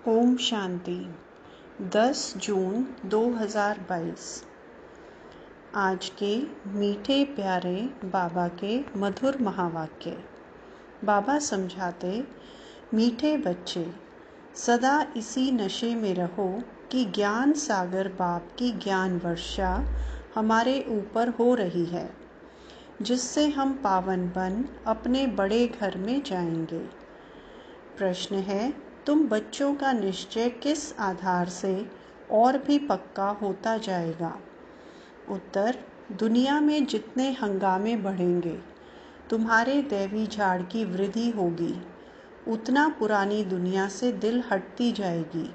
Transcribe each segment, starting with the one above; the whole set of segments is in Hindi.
ओम शांति। 10 जून 2022। आज के मीठे प्यारे बाबा के मधुर महावाक्य। बाबा समझाते, मीठे बच्चे, सदा इसी नशे में रहो कि ज्ञान सागर बाप की ज्ञान वर्षा हमारे ऊपर हो रही है, जिससे हम पावन बन अपने बड़े घर में जाएंगे। प्रश्न है, तुम बच्चों का निश्चय किस आधार से और भी पक्का होता जाएगा? उत्तर, दुनिया में जितने हंगामे बढ़ेंगे, तुम्हारे दैवी झाड़ की वृद्धि होगी, उतना पुरानी दुनिया से दिल हटती जाएगी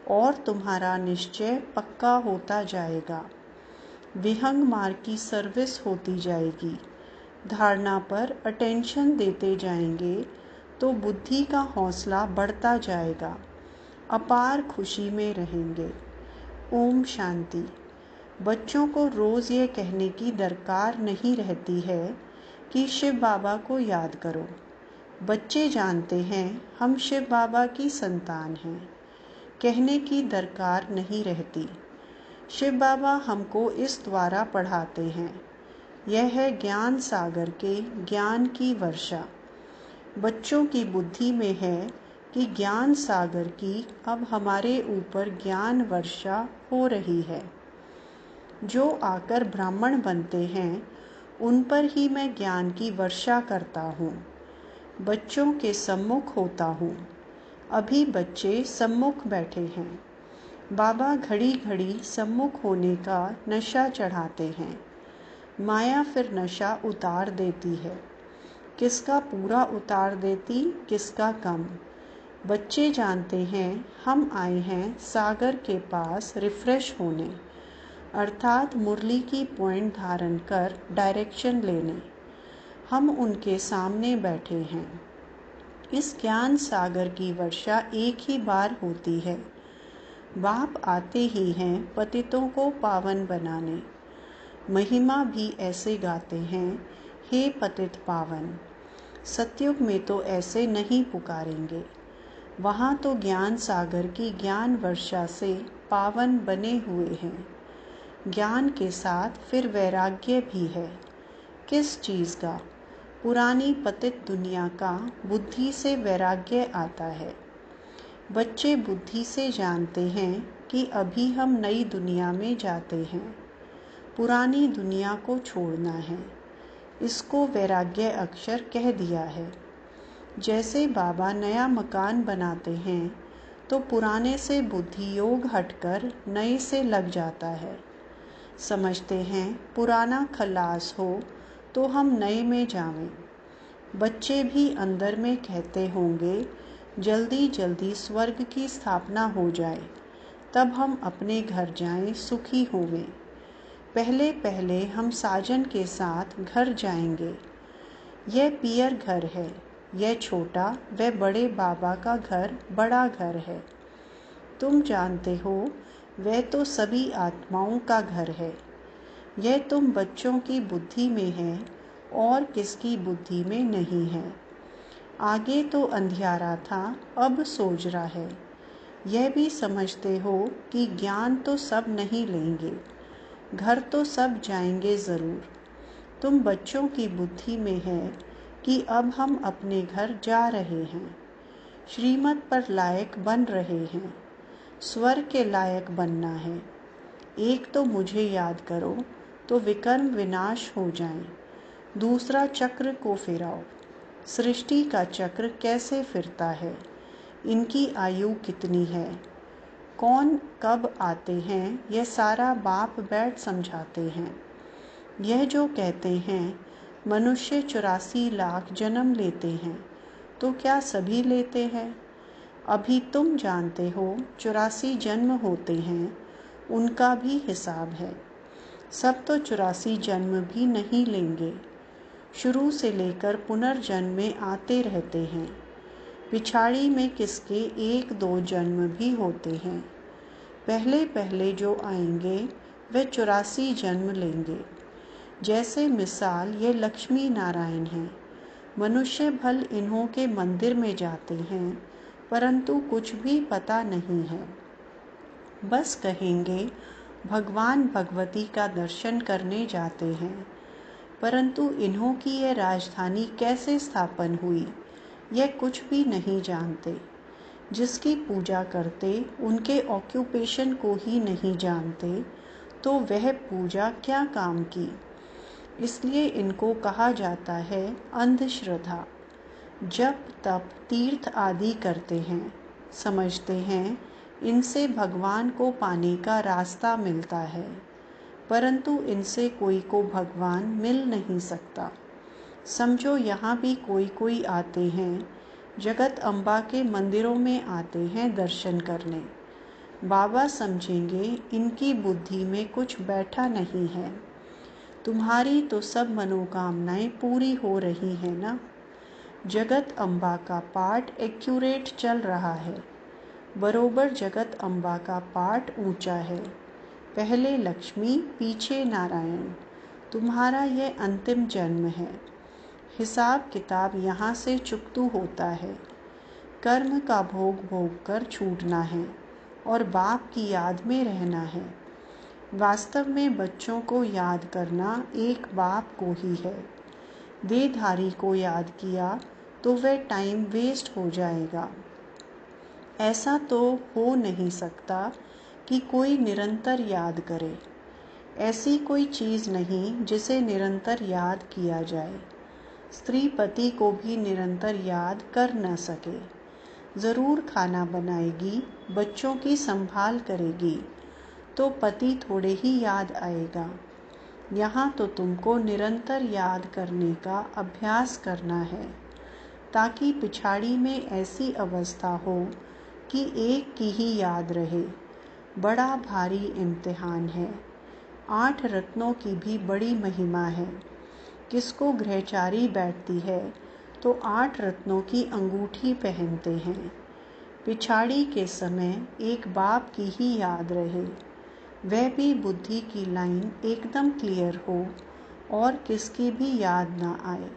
और तुम्हारा निश्चय पक्का होता जाएगा। विहंग मार्ग की सर्विस होती जाएगी। धारणा पर अटेंशन देते जाएंगे तो बुद्धि का हौसला बढ़ता जाएगा। अपार खुशी में रहेंगे। ओम शांति। बच्चों को रोज़ ये कहने की दरकार नहीं रहती है कि शिव बाबा को याद करो। बच्चे जानते हैं हम शिव बाबा की संतान हैं। कहने की दरकार नहीं रहती। शिव बाबा हमको इस द्वारा पढ़ाते हैं। यह है ज्ञान सागर के ज्ञान की वर्षा। बच्चों की बुद्धि में है कि ज्ञान सागर की अब हमारे ऊपर ज्ञान वर्षा हो रही है। जो आकर ब्राह्मण बनते हैं, उन पर ही मैं ज्ञान की वर्षा करता हूँ। बच्चों के सम्मुख होता हूँ। अभी बच्चे सम्मुख बैठे हैं। बाबा घड़ी घड़ी सम्मुख होने का नशा चढ़ाते हैं। माया फिर नशा उतार देती है। किसका पूरा उतार देती, किसका कम। बच्चे जानते हैं हम आए हैं सागर के पास रिफ्रेश होने, अर्थात मुरली की पॉइंट धारण कर डायरेक्शन लेने। हम उनके सामने बैठे हैं। इस ज्ञान सागर की वर्षा एक ही बार होती है। बाप आते ही हैं पतितों को पावन बनाने। महिमा भी ऐसे गाते हैं, हे पतित पावन। सतयुग में तो ऐसे नहीं पुकारेंगे। वहाँ तो ज्ञान सागर की ज्ञान वर्षा से पावन बने हुए हैं। ज्ञान के साथ फिर वैराग्य भी है। किस चीज़ का? पुरानी पतित दुनिया का बुद्धि से वैराग्य आता है। बच्चे बुद्धि से जानते हैं कि अभी हम नई दुनिया में जाते हैं। पुरानी दुनिया को छोड़ना है। इसको वैराग्य अक्षर कह दिया है। जैसे बाबा नया मकान बनाते हैं तो पुराने से बुद्धि योग हटकर नए से लग जाता है। समझते हैं पुराना खलास हो तो हम नए में जावें। बच्चे भी अंदर में कहते होंगे, जल्दी जल्दी स्वर्ग की स्थापना हो जाए, तब हम अपने घर जाएं, सुखी होवें। पहले पहले हम साजन के साथ घर जाएंगे। यह पियर घर है, यह छोटा व बड़े बाबा का घर बड़ा घर है। तुम जानते हो वह तो सभी आत्माओं का घर है। यह तुम बच्चों की बुद्धि में है और किसकी बुद्धि में नहीं है। आगे तो अंधियारा था, अब सोजरा है। यह भी समझते हो कि ज्ञान तो सब नहीं लेंगे, घर तो सब जाएंगे ज़रूर। तुम बच्चों की बुद्धि में है कि अब हम अपने घर जा रहे हैं। श्रीमत पर लायक बन रहे हैं। स्वर्ग के लायक बनना है। एक तो मुझे याद करो तो विकर्म विनाश हो जाएं। दूसरा चक्र को फिराओ। सृष्टि का चक्र कैसे फिरता है, इनकी आयु कितनी है, कौन कब आते हैं, यह सारा बाप बैठ समझाते हैं। यह जो कहते हैं मनुष्य 84 लाख जन्म लेते हैं, तो क्या सभी लेते हैं? अभी तुम जानते हो 84 जन्म होते हैं, उनका भी हिसाब है। सब तो 84 जन्म भी नहीं लेंगे। शुरू से लेकर पुनर्जन्म में आते रहते हैं। पिछाड़ी में किसके 1-2 जन्म भी होते हैं। पहले पहले जो आएंगे वे 84 जन्म लेंगे। जैसे मिसाल ये लक्ष्मी नारायण हैं। मनुष्य भल इन्हों के मंदिर में जाते हैं परंतु कुछ भी पता नहीं है। बस कहेंगे भगवान भगवती का दर्शन करने जाते हैं, परंतु इन्हों की यह राजधानी कैसे स्थापन हुई यह कुछ भी नहीं जानते। जिसकी पूजा करते उनके ऑक्यूपेशन को ही नहीं जानते तो वह पूजा क्या काम की। इसलिए इनको कहा जाता है अंधश्रद्धा। जप तप तीर्थ आदि करते हैं, समझते हैं इनसे भगवान को पाने का रास्ता मिलता है, परंतु इनसे कोई को भगवान मिल नहीं सकता। समझो यहाँ भी कोई कोई आते हैं, जगत अम्बा के मंदिरों में आते हैं दर्शन करने। बाबा समझेंगे इनकी बुद्धि में कुछ बैठा नहीं है। तुम्हारी तो सब मनोकामनाएं पूरी हो रही हैं ना। जगत अम्बा का पाठ एक्यूरेट चल रहा है। बरोबर जगत अम्बा का पाठ ऊंचा है। पहले लक्ष्मी पीछे नारायण। तुम्हारा यह अंतिम जन्म है। हिसाब किताब यहाँ से चुकतू होता है। कर्म का भोग भोग कर छूटना है और बाप की याद में रहना है। वास्तव में बच्चों को याद करना एक बाप को ही है। देहधारी को याद किया तो वह टाइम वेस्ट हो जाएगा। ऐसा तो हो नहीं सकता कि कोई निरंतर याद करे। ऐसी कोई चीज़ नहीं जिसे निरंतर याद किया जाए। स्त्री पति को भी निरंतर याद कर न सके। ज़रूर खाना बनाएगी, बच्चों की संभाल करेगी, तो पति थोड़े ही याद आएगा। यहाँ तो तुमको निरंतर याद करने का अभ्यास करना है, ताकि पिछाड़ी में ऐसी अवस्था हो कि एक की ही याद रहे। बड़ा भारी इम्तिहान है। 8 रत्नों की भी बड़ी महिमा है। किसको ग्रहचारी बैठती है तो 8 रत्नों की अंगूठी पहनते हैं। पिछाड़ी के समय एक बाप की ही याद रहे, वह भी बुद्धि की लाइन एकदम क्लियर हो और किसकी भी याद ना आए,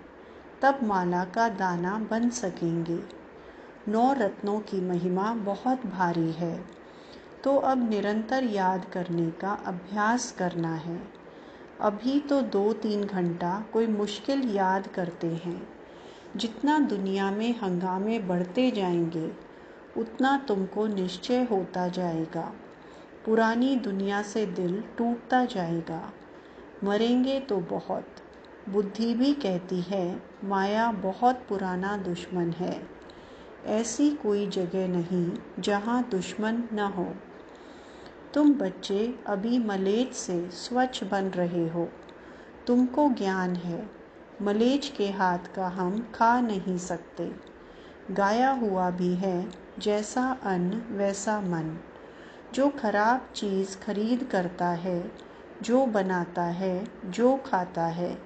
तब माला का दाना बन सकेंगे। 9 रत्नों की महिमा बहुत भारी है, तो अब निरंतर याद करने का अभ्यास करना है। अभी तो 2-3 घंटा कोई मुश्किल याद करते हैं। जितना दुनिया में हंगामे बढ़ते जाएंगे उतना तुमको निश्चय होता जाएगा। पुरानी दुनिया से दिल टूटता जाएगा। मरेंगे तो बहुत। बुद्धि भी कहती है माया बहुत पुराना दुश्मन है। ऐसी कोई जगह नहीं जहाँ दुश्मन न हो। तुम बच्चे अभी मलेच से स्वच्छ बन रहे हो। तुमको ज्ञान है मलेच के हाथ का हम खा नहीं सकते। गाया हुआ भी है जैसा अन्न वैसा मन। जो खराब चीज़ खरीद करता है, जो बनाता है, जो खाता है,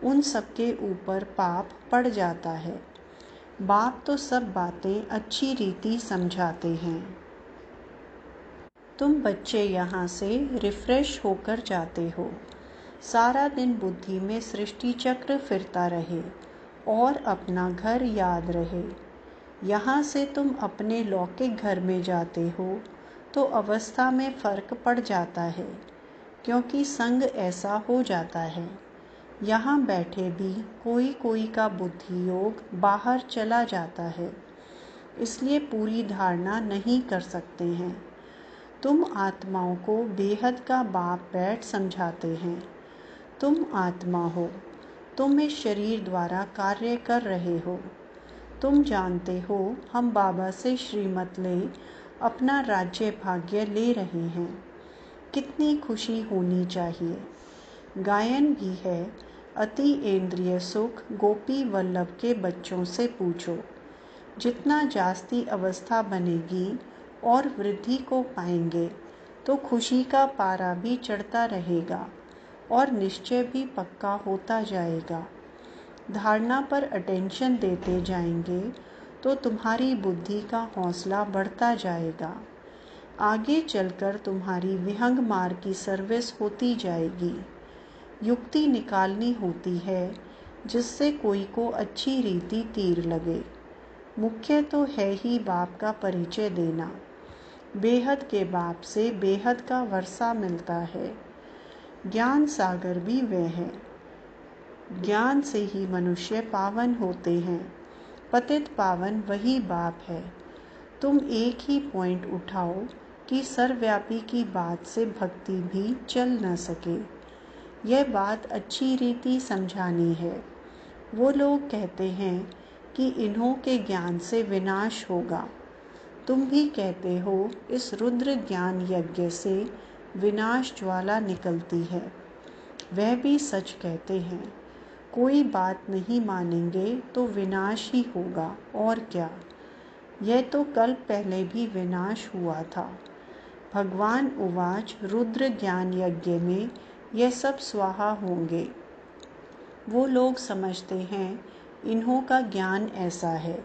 उन सबके ऊपर पाप पड़ जाता है। बाप तो सब बातें अच्छी रीति समझाते हैं। तुम बच्चे यहाँ से रिफ्रेश होकर जाते हो। सारा दिन बुद्धि में सृष्टि चक्र फिरता रहे और अपना घर याद रहे। यहाँ से तुम अपने लौकिक घर में जाते हो तो अवस्था में फ़र्क पड़ जाता है, क्योंकि संग ऐसा हो जाता है। यहाँ बैठे भी कोई कोई का बुद्धि योग बाहर चला जाता है, इसलिए पूरी धारणा नहीं कर सकते हैं। तुम आत्माओं को बेहद का बाप बैठ समझाते हैं। तुम आत्मा हो, तुम इस शरीर द्वारा कार्य कर रहे हो। तुम जानते हो हम बाबा से श्रीमत ले अपना राज्य भाग्य ले रहे हैं। कितनी खुशी होनी चाहिए। गायन भी है अति इंद्रिय सुख गोपी वल्लभ के बच्चों से पूछो। जितना जास्ती अवस्था बनेगी और वृद्धि को पाएंगे तो खुशी का पारा भी चढ़ता रहेगा और निश्चय भी पक्का होता जाएगा। धारणा पर अटेंशन देते जाएंगे तो तुम्हारी बुद्धि का हौसला बढ़ता जाएगा। आगे चलकर तुम्हारी विहंग मार्ग की सर्विस होती जाएगी। युक्ति निकालनी होती है जिससे कोई को अच्छी रीति तीर लगे। मुख्य तो है ही बाप का परिचय देना। बेहद के बाप से बेहद का वर्षा मिलता है। ज्ञान सागर भी वह है। ज्ञान से ही मनुष्य पावन होते हैं। पतित पावन वही बाप है। तुम एक ही पॉइंट उठाओ कि सर्वव्यापी की बात से भक्ति भी चल न सके। यह बात अच्छी रीति समझानी है। वो लोग कहते हैं कि इन्हों के ज्ञान से विनाश होगा। तुम भी कहते हो इस रुद्र ज्ञान यज्ञ से विनाश ज्वाला निकलती है। वह भी सच कहते हैं। कोई बात नहीं मानेंगे तो विनाश ही होगा, और क्या। यह तो कल्प पहले भी विनाश हुआ था। भगवान उवाच रुद्र ज्ञान यज्ञ में यह सब स्वाहा होंगे। वो लोग समझते हैं इन्हों का ज्ञान ऐसा है,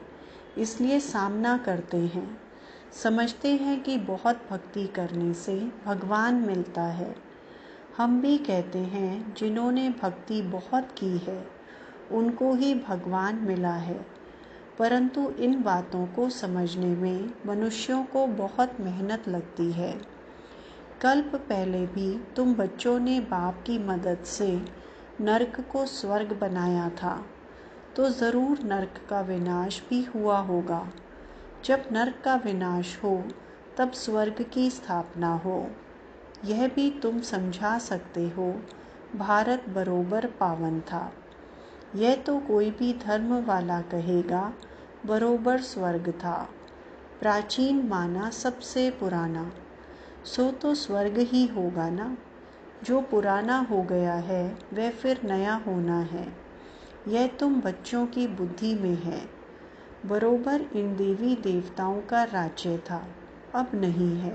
इसलिए सामना करते हैं। समझते हैं कि बहुत भक्ति करने से भगवान मिलता है। हम भी कहते हैं जिन्होंने भक्ति बहुत की है उनको ही भगवान मिला है। परंतु इन बातों को समझने में मनुष्यों को बहुत मेहनत लगती है। कल्प पहले भी तुम बच्चों ने बाप की मदद से नरक को स्वर्ग बनाया था, तो ज़रूर नरक का विनाश भी हुआ होगा। जब नरक का विनाश हो तब स्वर्ग की स्थापना हो। यह भी तुम समझा सकते हो। भारत बरोबर पावन था। यह तो कोई भी धर्म वाला कहेगा बरोबर स्वर्ग था। प्राचीन माना सबसे पुराना, सो तो स्वर्ग ही होगा ना। जो पुराना हो गया है वह फिर नया होना है। यह तुम बच्चों की बुद्धि में है। बरोबर इन देवी देवताओं का राज्य था, अब नहीं है।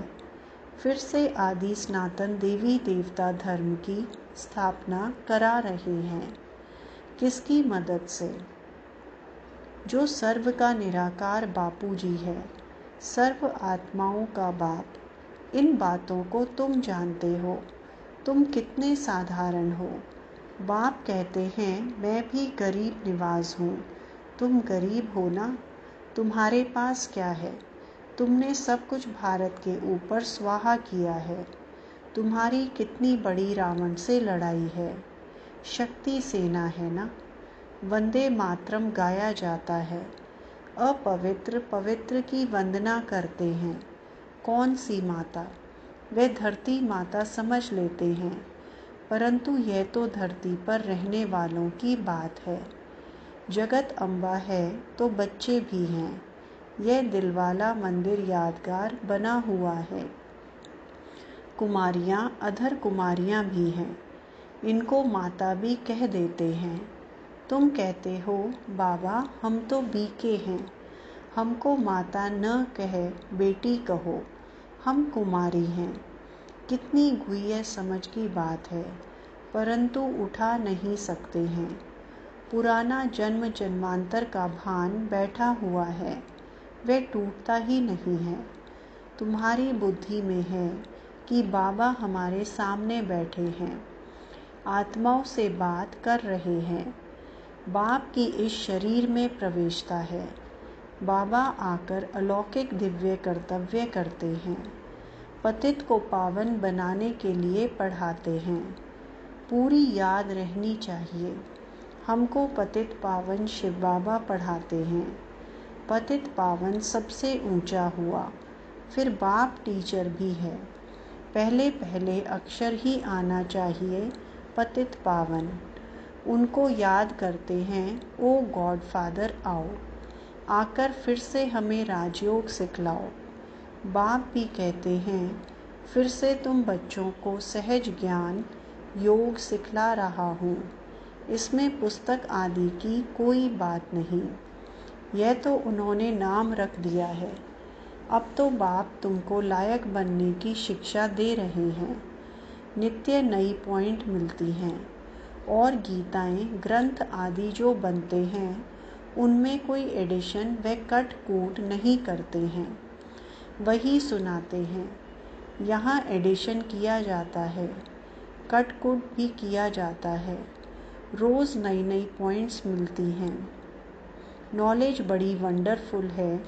फिर से आदि सनातन देवी देवता धर्म की स्थापना करा रहे हैं। किसकी मदद से? जो सर्व का निराकार बापू जी है, सर्व आत्माओं का बाप। इन बातों को तुम जानते हो। तुम कितने साधारण हो। बाप कहते हैं मैं भी गरीब निवाज हूँ। तुम गरीब हो ना? तुम्हारे पास क्या है? तुमने सब कुछ भारत के ऊपर स्वाहा किया है। तुम्हारी कितनी बड़ी रावण से लड़ाई है। शक्ति सेना है ना। वंदे मातरम गाया जाता है। अपवित्र पवित्र की वंदना करते हैं। कौन सी माता? वे धरती माता समझ लेते हैं, परंतु यह तो धरती पर रहने वालों की बात है। जगत अम्बा है तो बच्चे भी हैं। यह दिलवाला मंदिर यादगार बना हुआ है। कुमारियाँ अधर कुमारियाँ भी हैं। इनको माता भी कह देते हैं। तुम कहते हो बाबा हम तो बीके हैं, हमको माता न कहे बेटी कहो, हम कुमारी हैं। कितनी गुह्य समझ की बात है, परंतु उठा नहीं सकते हैं। पुराना जन्म जन्मांतर का भान बैठा हुआ है, वह टूटता ही नहीं है। तुम्हारी बुद्धि में है कि बाबा हमारे सामने बैठे हैं, आत्माओं से बात कर रहे हैं। बाप की इस शरीर में प्रवेशता है। बाबा आकर अलौकिक दिव्य कर्तव्य करते हैं। पतित को पावन बनाने के लिए पढ़ाते हैं। पूरी याद रहनी चाहिए। हमको पतित पावन शिव बाबा पढ़ाते हैं। पतित पावन सबसे ऊंचा हुआ, फिर बाप टीचर भी है। पहले पहले अक्षर ही आना चाहिए पतित पावन। उनको याद करते हैं ओ गॉड फादर आओ, आकर फिर से हमें राजयोग सिखलाओ। बाप भी कहते हैं फिर से तुम बच्चों को सहज ज्ञान योग सिखला रहा हूँ। इसमें पुस्तक आदि की कोई बात नहीं। यह तो उन्होंने नाम रख दिया है। अब तो बाप तुमको लायक बनने की शिक्षा दे रहे हैं। नित्य नई पॉइंट मिलती हैं, और गीताएं ग्रंथ आदि जो बनते हैं उनमें कोई एडिशन व कट कूट नहीं करते हैं, वही सुनाते हैं। यहाँ एडिशन किया जाता है, कट कूट भी किया जाता है। रोज़ नई नई पॉइंट्स मिलती हैं। नॉलेज बड़ी वंडरफुल है,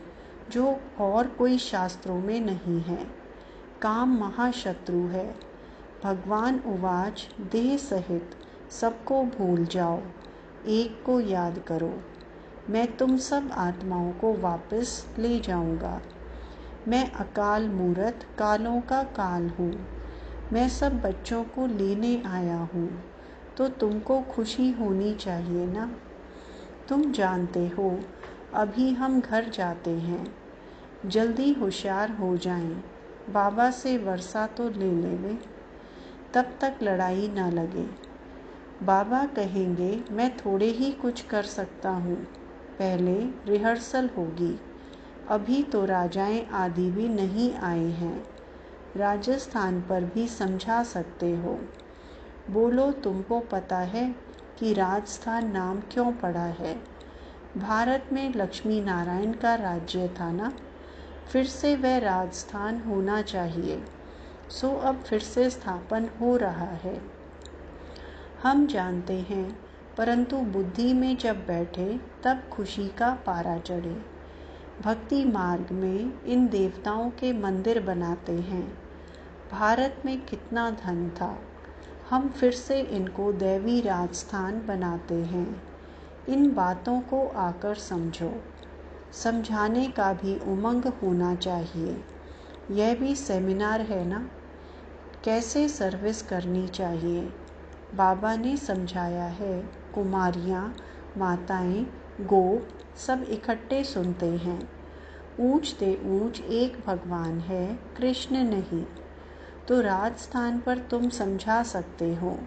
जो और कोई शास्त्रों में नहीं है। काम महाशत्रु है। भगवान उवाच, देह सहित सबको भूल जाओ, एक को याद करो। मैं तुम सब आत्माओं को वापस ले जाऊंगा। मैं अकाल मूरत कालों का काल हूँ। मैं सब बच्चों को लेने आया हूँ, तो तुमको खुशी होनी चाहिए ना। तुम जानते हो, अभी हम घर जाते हैं। जल्दी होशियार हो जाएं, बाबा से वर्षा तो ले लेवे, तब तक लड़ाई ना लगे। बाबा कहेंगे, मैं थोड़े ही कुछ कर सकता हूँ, पहले रिहर्सल होगी। अभी तो राजाएं आदि भी नहीं आए हैं। राजस्थान पर भी समझा सकते हो। बोलो, तुमको पता है कि राजस्थान नाम क्यों पड़ा है? भारत में लक्ष्मी नारायण का राज्य था ना, फिर से वह राजस्थान होना चाहिए। सो अब फिर से स्थापन हो रहा है। हम जानते हैं, परंतु बुद्धि में जब बैठे तब खुशी का पारा चढ़े। भक्ति मार्ग में इन देवताओं के मंदिर बनाते हैं। भारत में कितना धन था, हम फिर से इनको दैवी राजस्थान बनाते हैं। इन बातों को आकर समझो। समझाने का भी उमंग होना चाहिए। यह भी सेमिनार है ना, कैसे सर्विस करनी चाहिए। बाबा ने समझाया है। कुमारियाँ, माताएं, गोप सब इकट्ठे सुनते हैं। ऊंच ते ऊंच एक भगवान है, कृष्ण नहीं। तो राजस्थान पर तुम समझा सकते हो।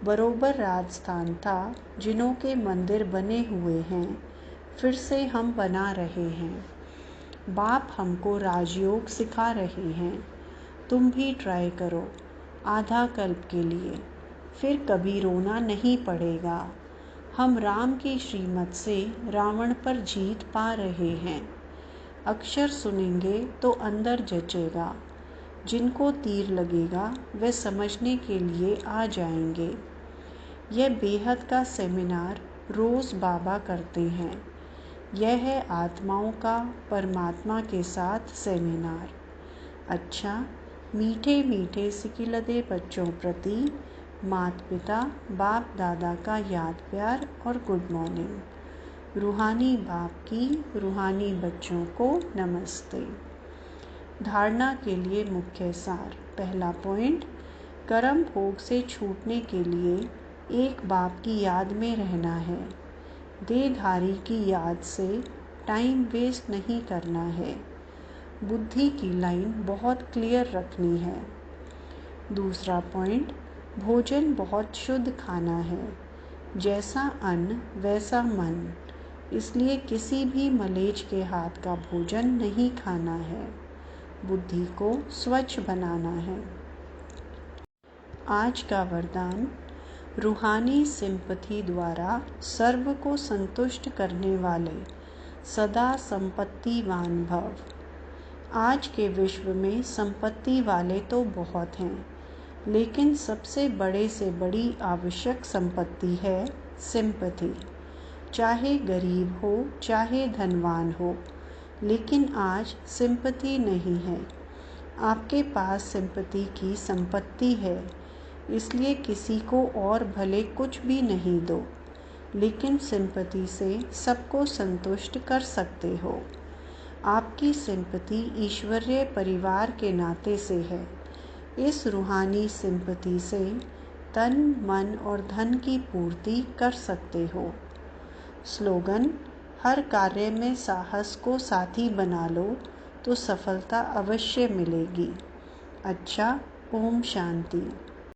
बरोबर राजस्थान था, जिनों के मंदिर बने हुए हैं, फिर से हम बना रहे हैं। बाप हमको राजयोग सिखा रहे हैं। तुम भी ट्राई करो, आधा कल्प के लिए, फिर कभी रोना नहीं पड़ेगा। हम राम की श्रीमत से रावण पर जीत पा रहे हैं। अक्षर सुनेंगे तो अंदर जचेगा। जिनको तीर लगेगा वे समझने के लिए आ जाएंगे। यह बेहद का सेमिनार रोज़ बाबा करते हैं। यह है आत्माओं का परमात्मा के साथ सेमिनार। अच्छा, मीठे मीठे सिकिलदे बच्चों प्रति माता पिता बाप दादा का याद प्यार और गुड मॉर्निंग। रूहानी बाप की रूहानी बच्चों को नमस्ते। धारणा के लिए मुख्य सार। पहला पॉइंट, कर्म भोग से छूटने के लिए एक बाप की याद में रहना है। देहधारी की याद से टाइम वेस्ट नहीं करना है। बुद्धि की लाइन बहुत क्लियर रखनी है। दूसरा पॉइंट, भोजन बहुत शुद्ध खाना है। जैसा अन्न वैसा मन, इसलिए किसी भी मलेच्छ के हाथ का भोजन नहीं खाना है। बुद्धि को स्वच्छ बनाना है। आज का वरदान, रूहानी सिंपथी द्वारा सर्व को संतुष्ट करने वाले सदा संपत्तिवान भव। आज के विश्व में संपत्ति वाले तो बहुत हैं, लेकिन सबसे बड़े से बड़ी आवश्यक संपत्ति है सिंपथी। चाहे गरीब हो चाहे धनवान हो, लेकिन आज सिंपथी नहीं है। आपके पास सिंपथी की संपत्ति है, इसलिए किसी को और भले कुछ भी नहीं दो, लेकिन सिंपथी से सबको संतुष्ट कर सकते हो। आपकी सिंपथी ईश्वरीय परिवार के नाते से है। इस रूहानी सिंपथी से तन मन और धन की पूर्ति कर सकते हो। स्लोगन, हर कार्य में साहस को साथी बना लो तो सफलता अवश्य मिलेगी। अच्छा, ओम शांति।